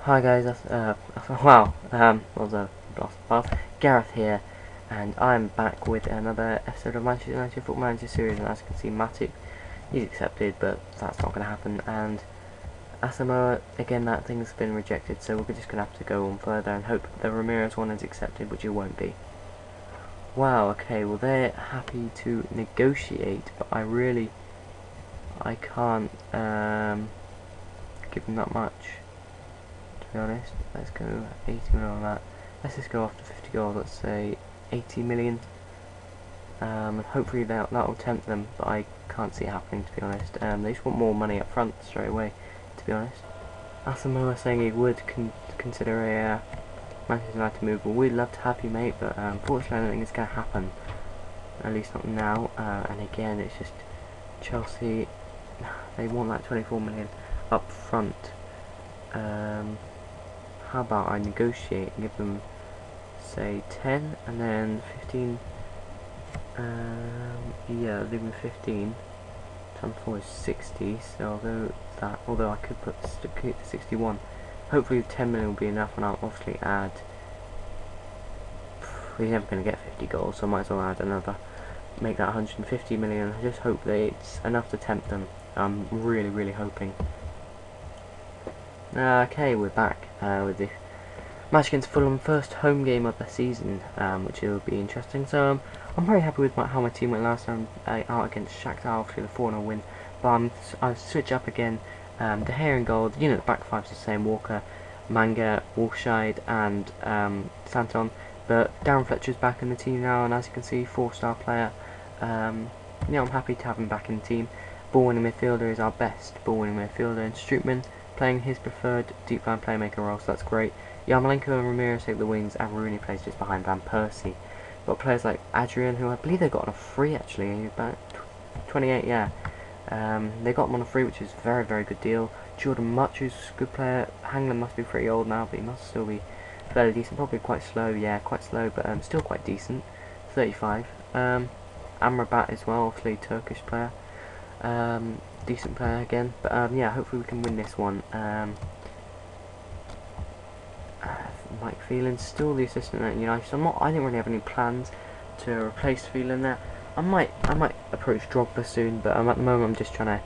Hi guys, wow, what was a blast path. Gareth here, and I'm back with another episode of Manchester United Football Manager series, and as you can see, Matip, he's accepted, but that's not going to happen, and Asamoah, again, that thing's been rejected, so we're just going to have to go on further and hope the Ramirez one is accepted, which it won't be. Wow, okay, well they're happy to negotiate, but I can't, give them that much. To be honest, let's go 80 million on that. Let's just go after 50 goals. Let's say 80 million. And hopefully that will tempt them, but I can't see it happening, to be honest. They just want more money up front straight away, to be honest. Asamoah saying he would consider a Manchester United move. Well, we'd love to have you, mate, but unfortunately I don't think it's going to happen. At least not now. And again, it's just Chelsea. They want that 24 million up front. How about I negotiate and give them, say, 10 and then 15. Yeah, leave them 15. Times 4 is 60, so I'll go that. Although I could keep the 61. Hopefully 10 million will be enough, and I'll obviously add. We're never going to get 50 goals, so I might as well add another. Make that 150 million. I just hope that it's enough to tempt them. I'm really hoping. Okay, we're back with the match against Fulham, first home game of the season, which will be interesting. So I'm very happy with how my team went last time out against Shakhtar after the 4-0 win. But I've switched up again. De Gea in goal. You know, the back five's the same: Walker, Manga, Wolfscheid, and Santon. But Darren Fletcher's back in the team now, and as you can see, 4-star player. Yeah, I'm happy to have him back in the team. Ball-winning midfielder is our best ball-winning midfielder, and Strootman playing his preferred deep line playmaker role, so that's great. Yarmolenko and Ramirez take the wings, and Rooney plays just behind Van Persie. Got players like Adrian, who I believe they got on a free actually, about 28, yeah. They got him on a free, which is a very good deal. Jordan Much, who's a good player. Hangland must be pretty old now, but he must still be fairly decent. Probably quite slow, yeah, quite slow, but still quite decent. 35. Amrabat as well, obviously Turkish player. Decent player again, but yeah, hopefully we can win this one. Mike Phelan's still the assistant at United, so I don't really have any plans to replace Phelan there. I might approach Drogba soon, but at the moment I'm just trying to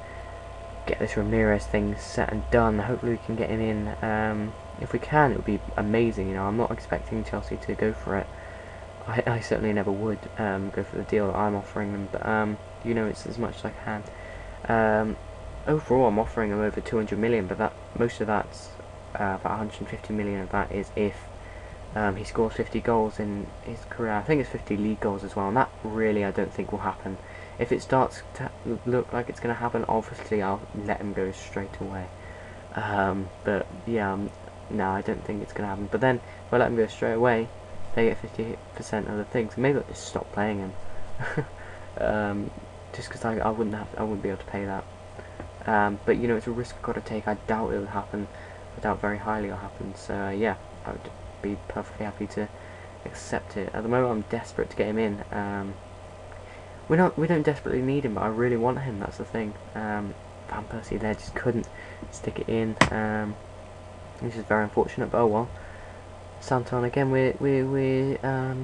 get this Ramirez thing set and done. Hopefully we can get him in. If we can, it would be amazing. You know, I'm not expecting Chelsea to go for it. I certainly never would go for the deal that I'm offering them, but you know, it's as much as I can. Overall, I'm offering him over 200 million, but most of that's about 150 million of that is if he scores 50 goals in his career. I think it's 50 league goals as well, and that really I don't think will happen. If it starts to look like it's going to happen, obviously I'll let him go straight away. But yeah, no, I don't think it's going to happen. But then if I let him go straight away, they get 50% of the things. Maybe I'll just stop playing him. Just because I wouldn't be able to pay that. But you know, it's a risk I've got to take. I doubt it will happen. I doubt very highly it'll happen. So yeah, I would be perfectly happy to accept it. At the moment, I'm desperate to get him in. We don't desperately need him, but I really want him. That's the thing. Van Persie there just couldn't stick it in. This is very unfortunate, but oh well. Santon again. We're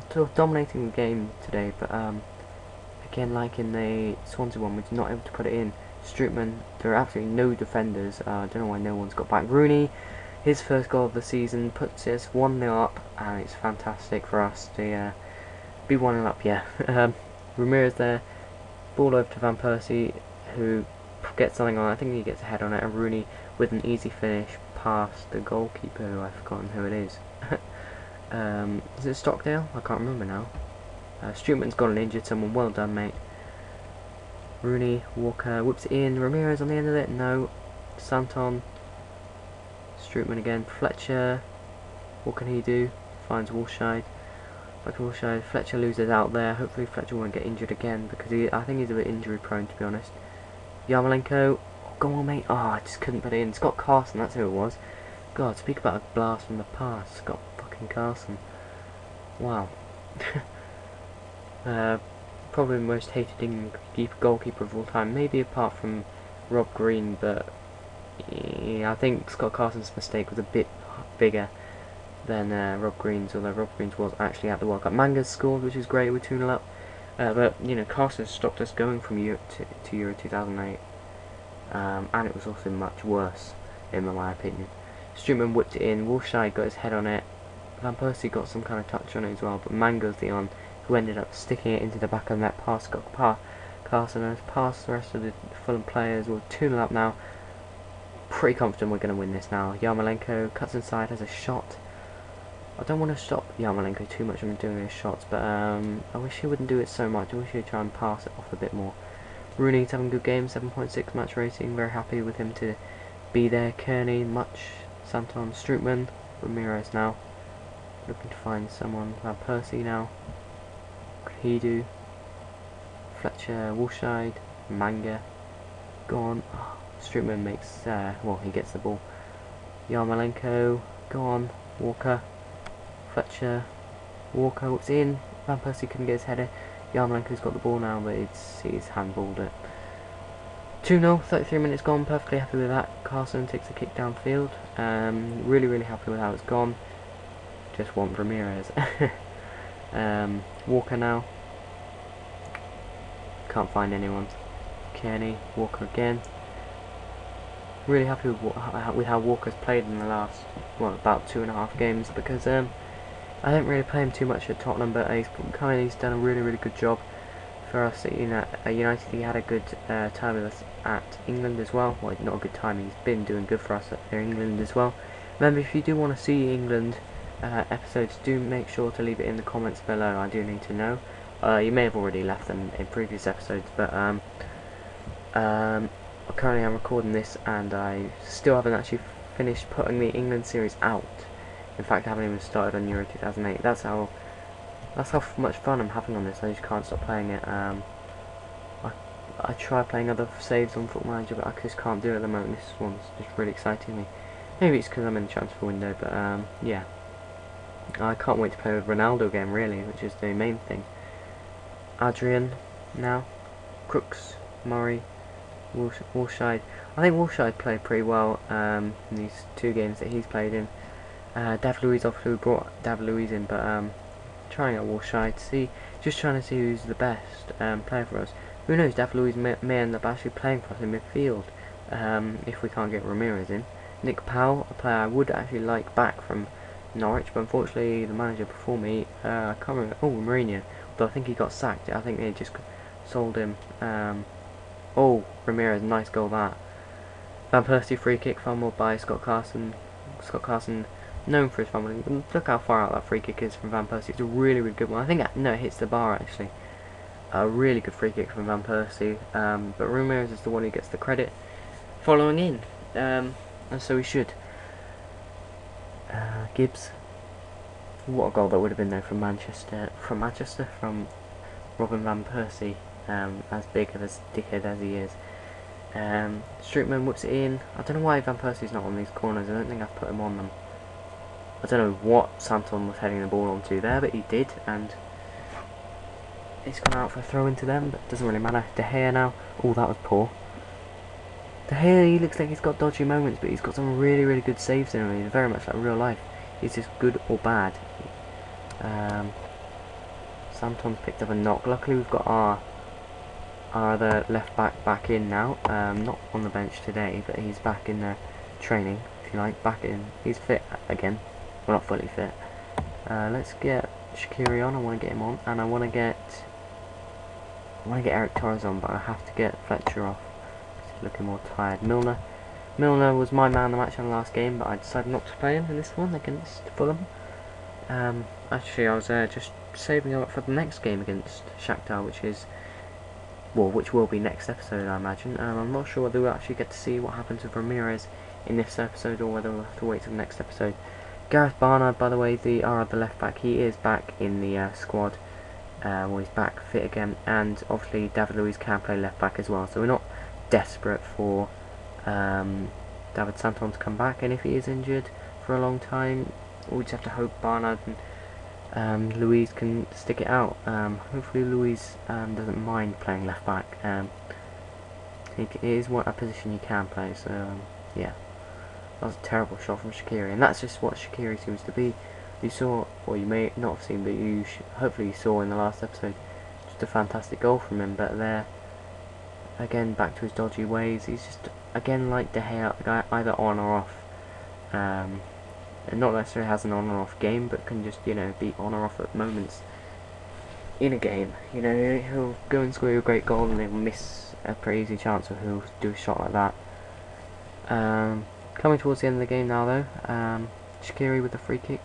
sort of dominating the game today, but again, like in the Swansea one, we're not able to put it in. Strootman, there are absolutely no defenders. I don't know why no one's got back. Rooney, his first goal of the season, puts us 1-0 up, and it's fantastic for us to be 1-0 up, yeah. Ramirez there, ball over to Van Persie, who gets something on. I think he gets a head on it, and Rooney with an easy finish past the goalkeeper, who I've forgotten who it is. Is it Stockdale? I can't remember now. Strootman's gone and injured someone. Well done, mate. Rooney, Walker, whips it in. Ramirez on the end of it. No. Santon. Strootman again. Fletcher. What can he do? Finds Wolfscheid. Fletcher loses out there. Hopefully Fletcher won't get injured again, because I think he's a bit injury prone, to be honest. Yarmolenko. Oh, go on, mate. Oh, I just couldn't put it in. Scott Carson, that's who it was. God, speak about a blast from the past. Scott fucking Carson. Wow. Probably the most hated England goalkeeper of all time, maybe apart from Rob Green, but Yeah, I think Scott Carson's mistake was a bit bigger than Rob Green's, although Rob Green's was actually at the World Cup. Manga's scored, which is great, we're 2-0 up. But, you know, Carson stopped us going from Euro to Euro 2008. And it was also much worse, in my opinion. Strootman whipped it in, Wolfside got his head on it, Van Persie got some kind of touch on it as well, but Manga's the one who ended up sticking it into the back of the net past Carson, and past the rest of the Fulham players. We're 2-0 up now. Pretty confident we're going to win this now. Yarmolenko cuts inside, has a shot. I don't want to stop Yarmolenko too much from doing his shots, but I wish he wouldn't do it so much. I wish he'd try and pass it off a bit more. Rooney's having a good game, 7.6 match rating. Very happy with him to be there. Kearney, much. Santon, Strootman, Ramirez now. Looking to find someone. Van Persie now. Hidu, Fletcher, Woolside, Manga. Gone. Oh, Strootman makes, well, he gets the ball. Yarmolenko, gone. Walker, Fletcher, Walker, what's in? Van Persie couldn't get his header. Yarmolenko's got the ball now, but he's handballed it. 2-0, 33 minutes gone, perfectly happy with that. Carson takes a kick downfield. Really happy with how it's gone. Just want Ramirez. Walker now. Can't find anyone. Kearney, Walker again. Really happy with how Walker's played in the last, well, about 2.5 games, because I didn't really play him too much at Tottenham, but he's done a really good job for us at United. He had a good time with us at England as well. Well, not a good time, he's been doing good for us at England as well. Remember, if you do want to see England episodes, do make sure to leave it in the comments below. I do need to know. You may have already left them in previous episodes, but currently I'm recording this and I still haven't actually finished putting the England series out. In fact, I haven't even started on Euro 2008. That's how much fun I'm having on this. I just can't stop playing it. I try playing other saves on Football Manager, but I just can't do it at the moment. This one's just really exciting me. Maybe it's because I'm in the transfer window, but yeah. I can't wait to play with Ronaldo again, really, which is the main thing. Adrian now, Crooks, Murray, Woolside. I think Woolside played pretty well in these 2 games that he's played in. David Luiz, obviously we brought David Luiz in, but trying out Woolside to see, just trying to see who's the best player for us. Who knows, David Luiz may end up actually playing for us in midfield if we can't get Ramirez in. Nick Powell, a player I would actually like back from Norwich, but unfortunately the manager before me, I can't remember, Mourinho, although I think he got sacked. I think they just sold him. Oh, Ramirez, nice goal that. Van Persie free kick fumbled by Scott Carson. Scott Carson, known for his fumbling. Look how far out that free kick is from Van Persie. It's a really good one. I think no, it hits the bar actually. A really good free kick from Van Persie. But Ramirez is the one who gets the credit following in, and so he should. Gibbs. What a goal that would have been though from Manchester. From Robin Van Persie. As big of a dickhead as he is. Strootman whips it in. I don't know why Van Persie's not on these corners. I don't think I've put him on them. I don't know what Santon was heading the ball onto there, but he did, and it's gone out for a throw into them, but it doesn't really matter. De Gea now. Oh, that was poor. De Gea, he looks like he's got dodgy moments, but he's got some really good saves in him. He's very much like real life. He's just good or bad. Santon's picked up a knock. Luckily we've got our other left back in now. Not on the bench today, but he's back in there training, if you like. Back in. He's fit again. Well, not fully fit. Let's get Shaqiri on. I want to get him on, and I want to get Eric Torres on, but I have to get Fletcher off. He's looking more tired. Milner was my man of the match in the last game, but I decided not to play him in this one against Fulham. Actually, I was just saving him up for the next game against Shakhtar, which will be next episode, I imagine. I'm not sure whether we'll actually get to see what happens with Ramirez in this episode, or whether we'll have to wait till the next episode. Gareth Barnard, by the way, the left back, he is back in the squad. Well, he's back fit again, and obviously David Luiz can play left back as well, so we're not desperate for David Santon to come back, and if he is injured for a long time, we just have to hope Barnard and Luiz can stick it out. Hopefully Luiz doesn't mind playing left back. It is a position you can play, so Yeah, that was a terrible shot from Shaqiri, and that's just what Shaqiri seems to be. You saw, or you may not have seen, but you hopefully you saw in the last episode, just a fantastic goal from him. But there, again, back to his dodgy ways. He's just, again, like De Gea, the guy either on or off. And not necessarily has an on or off game, but can just, you know, be on or off at moments in a game. You know, he'll go and score a great goal and he'll miss a pretty easy chance, or he'll do a shot like that. Coming towards the end of the game now, though, Shaqiri with the free kick.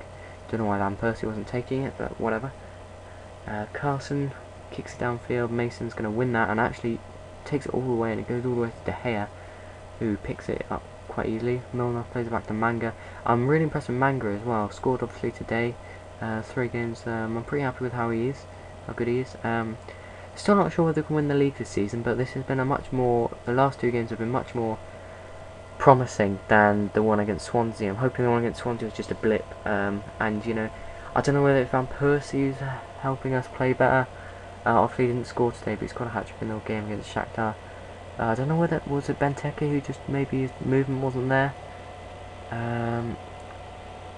Don't know why Van Persie wasn't taking it, but whatever. Carson kicks it downfield. Mason's going to win that and actually takes it all the way, and it goes all the way to De Gea, who picks it up quite easily. Milner plays it back to Manga. I'm really impressed with Manga as well. Scored obviously today, 3 games. I'm pretty happy with how he is, how good he is. Still not sure whether they can win the league this season, but this has been the last 2 games have been much more promising than the one against Swansea. I'm hoping the one against Swansea was just a blip, and you know, I don't know whether it's Van Persie's helping us play better. Obviously he didn't score today, but he scored a hat-trick in the game against Shakhtar. I don't know whether was it Benteke who just maybe his movement wasn't there. And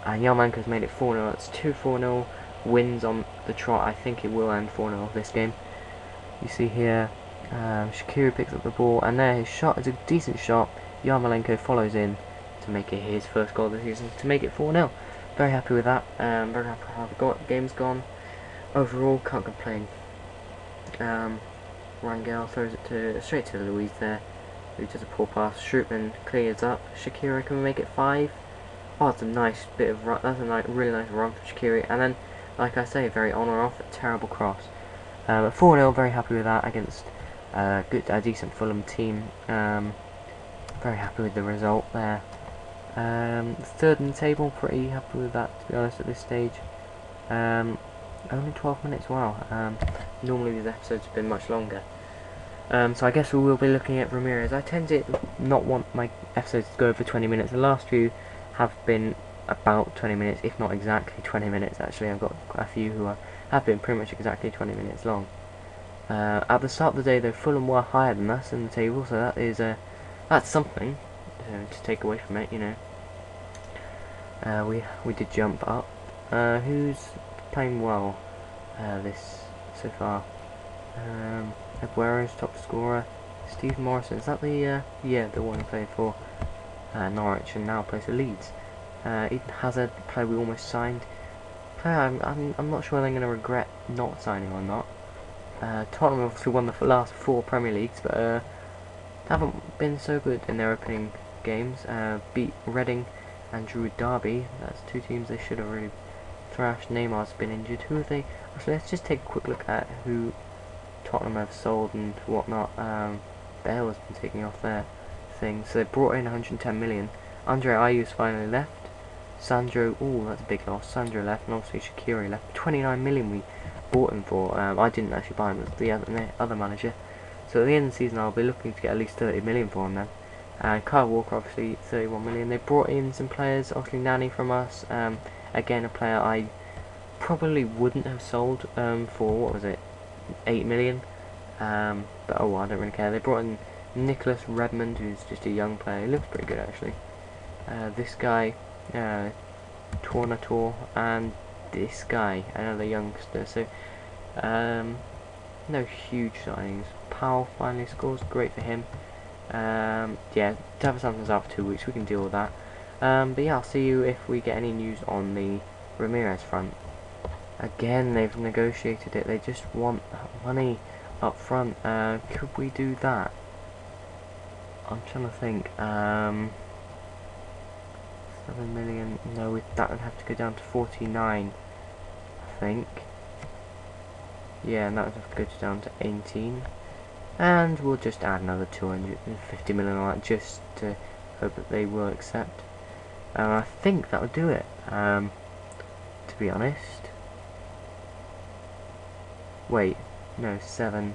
Yarmolenko's made it 4-0. It's 2 4-0 wins on the trot. I think it will end 4-0 this game. You see here, Shaqiri picks up the ball, and there his shot is a decent shot. Yarmolenko follows in to make it his first goal of the season, to make it 4-0. Very happy with that. Very happy with how the game's gone. Overall, can't complain. Rangel throws it straight to Luiz there, who does a poor pass. Strootman clears up. Shaqiri, can we make it 5? Oh, that's a nice bit of run. That's a really nice run from Shaqiri. And then, like I say, very on or off, a terrible cross. 4-0, very happy with that against a decent Fulham team. Very happy with the result there. 3rd in the table, pretty happy with that, to be honest, at this stage. Only 12 minutes, wow. Normally these episodes have been much longer. So I guess we will be looking at Ramirez. I tend to not want my episodes to go over 20 minutes. The last few have been about 20 minutes, if not exactly 20 minutes actually. I've got a few who have been pretty much exactly 20 minutes long. At the start of the day though, Fulham were higher than us in the table, so that is that's something to take away from it, you know. We did jump up. Who's playing well this so far? Aguero's top scorer. Steve Morrison, is that the yeah, the one who played for Norwich and now plays for Leeds. Eden Hazard, player we almost signed. Player I'm not sure they're going to regret not signing or not. Tottenham obviously won the last 4 Premier Leagues, but haven't been so good in their opening games. Beat Reading and drew Derby. That's 2 teams they should have really thrashed. Neymar's been injured. Who have they? Actually, let's just take a quick look at who Tottenham have sold and whatnot. Bale has been taking off their thing. So they brought in 110 million. Andre Ayew's finally left. Sandro, oh, that's a big loss. Sandro left, and obviously Shaqiri left. 29 million we bought him for. I didn't actually buy him, it was the other manager. So at the end of the season, I'll be looking to get at least 30 million for him then. And Kyle Walker, obviously 31 million. They brought in some players, obviously Nani from us. Again, a player I probably wouldn't have sold for, what was it, 8 million. But oh, I don't really care. They brought in Nicholas Redmond, who's just a young player. He looks pretty good actually. This guy, Tornator, and this guy, another youngster. So no huge signings. Powell finally scores, great for him. Yeah, David Sampson's out for 2 weeks, we can deal with that. But yeah, I'll see you if we get any news on the Ramirez front. Again, they've negotiated it, they just want money up front. Could we do that? I'm trying to think. 7 million, no, that would have to go down to 49, I think. Yeah, and that would have to go down to 18. And we'll just add another 250 million on that, just to hope that they will accept. I think that would do it, to be honest. Wait, no, 7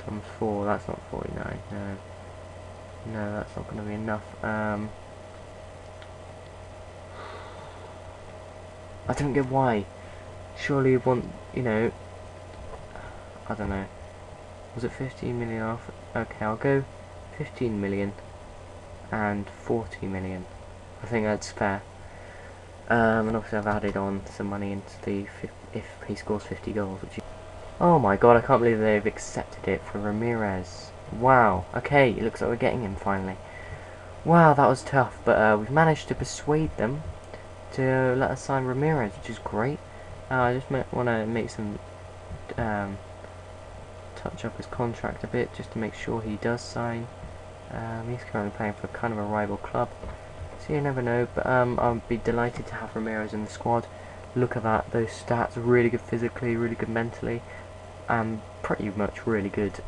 times 4, that's not 49, no, that's not going to be enough. I don't get why. Surely you want, you know, I don't know. Was it 15 million off? Okay, I'll go 15 million. and 40 million. I think that's fair. And obviously I've added on some money into the if he scores 50 goals. Which oh my god, I can't believe they've accepted it for Ramirez. Wow. Okay, it looks like we're getting him finally. Wow, that was tough, but we've managed to persuade them to let us sign Ramirez, which is great. I just want to make some touch up his contract a bit just to make sure he does sign. He's currently playing for kind of a rival club, so you never know, but I'll be delighted to have Ramirez in the squad. Look at that, those stats, really good physically, really good mentally, and pretty much really good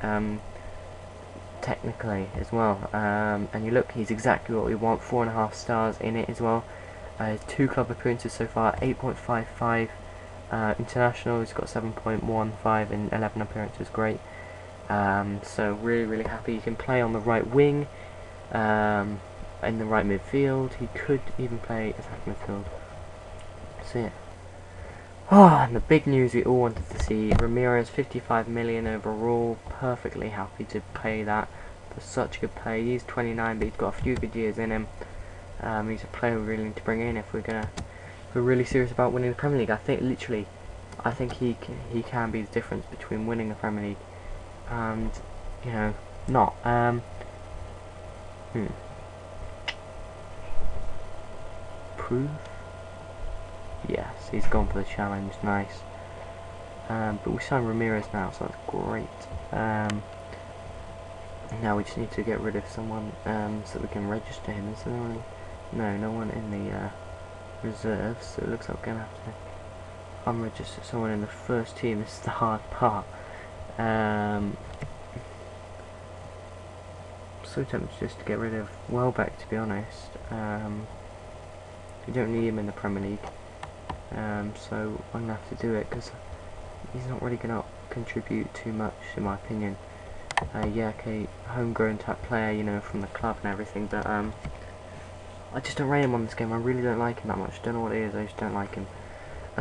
technically as well. And you look, he's exactly what we want, 4.5 stars in it as well. 2 club appearances so far, 8.55 international, he's got 7.15 in 11 appearances, great. So really happy. He can play on the right wing, in the right midfield. He could even play attacking midfield. So yeah. And the big news we all wanted to see, Ramirez, 55 million overall, perfectly happy to pay that for such good play. He's 29, but he's got a few good years in him. He's a player we really need to bring in if we're really serious about winning the Premier League. I think literally, he can be the difference between winning the Premier League and, you know, not. Proof? Yes, he's gone for the challenge, nice. But we signed Ramirez now, so that's great. Now we just need to get rid of someone so we can register him. Is there no one in the reserves, so it looks like we're going to have to unregister someone in the first team. This is the hard part. So tempted just to get rid of Welbeck, to be honest. We don't need him in the Premier League, so I'm going to have to do it because he's not really going to contribute too much in my opinion. Yeah, okay, homegrown type player, you know, from the club and everything, but I just don't rate him on this game. I really don't like him that much. Don't know what it is, I just don't like him.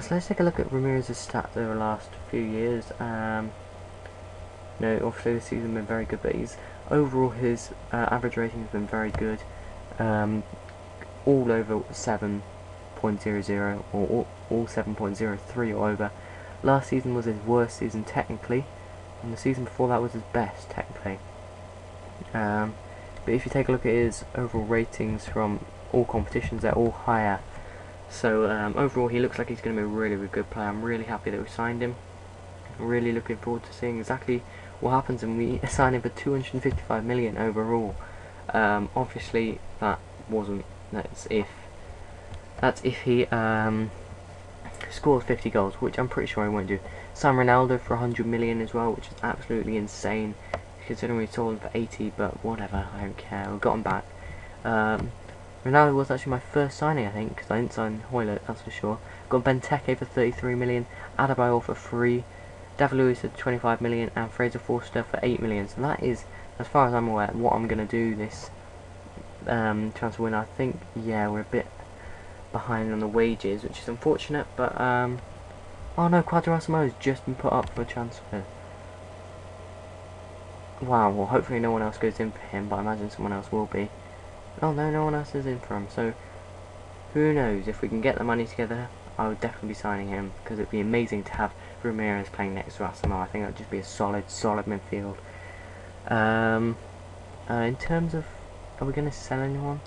So let's take a look at Ramirez's stats over the last few years. No, obviously this season has been very good, but overall his average rating has been very good. All over 7.00 or all 7.03 or over. Last season was his worst season technically, and the season before that was his best technically. But if you take a look at his overall ratings from all competitions, they're all higher. So overall he looks like he's going to be a really good player. I'm really happy that we signed him. I'm really looking forward to seeing exactly what happens when we sign him for 255 million overall. Obviously that's if he scores 50 goals, which I'm pretty sure he won't do. Sign Ronaldo for 100 million as well, which is absolutely insane considering we sold him for 80, but whatever, I don't care, we got him back. Ronaldo was actually my first signing, I think, because I didn't sign Hoylett, that's for sure. Got Benteke for 33 million, Adebayor for 3, David Luiz for 25 million, and Fraser Forster for 8 million. So that is, as far as I'm aware, what I'm going to do this transfer window. I think, yeah, we're a bit behind on the wages, which is unfortunate, but oh no, Quadrasimo has just been put up for a transfer. Wow, well hopefully no one else goes in for him, but I imagine someone else will be. Oh no, no one else is in for him, so who knows, if we can get the money together, I would definitely be signing him, because it'd be amazing to have Ramirez playing next to Asimo. I think that would just be a solid midfield. In terms of, are we going to sell anyone?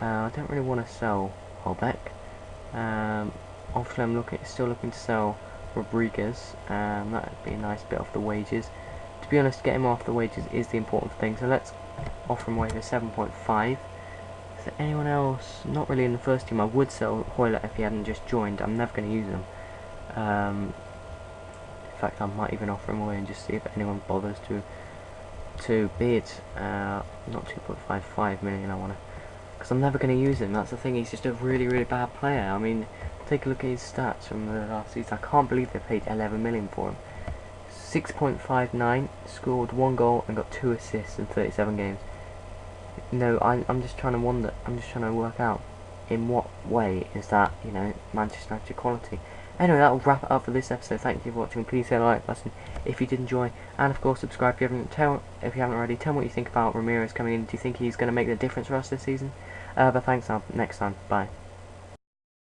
I don't really want to sell Holbeck. Obviously I'm still looking to sell Rodriguez. That would be a nice bit off the wages. To be honest, getting him off the wages is the important thing, so let's offer him away for 7.5. Is there anyone else? Not really in the first team. I would sell Hoylett if he hadn't just joined. I'm never going to use him. In fact, I might even offer him away and just see if anyone bothers to bid. Not 2.55 million, I want to, because I'm never going to use him. That's the thing, he's just a really bad player. I mean, take a look at his stats from the last season. I can't believe they paid 11 million for him. 6.59, scored 1 goal and got 2 assists in 37 games. No, I'm just trying to work out in what way is that, you know, Manchester United quality. Anyway, that'll wrap it up for this episode. Thank you for watching. Please hit the like button if you did enjoy, and of course subscribe if you haven't already. Tell me what you think about Ramirez coming in. Do you think he's going to make the difference for us this season? But thanks. Next time. Bye.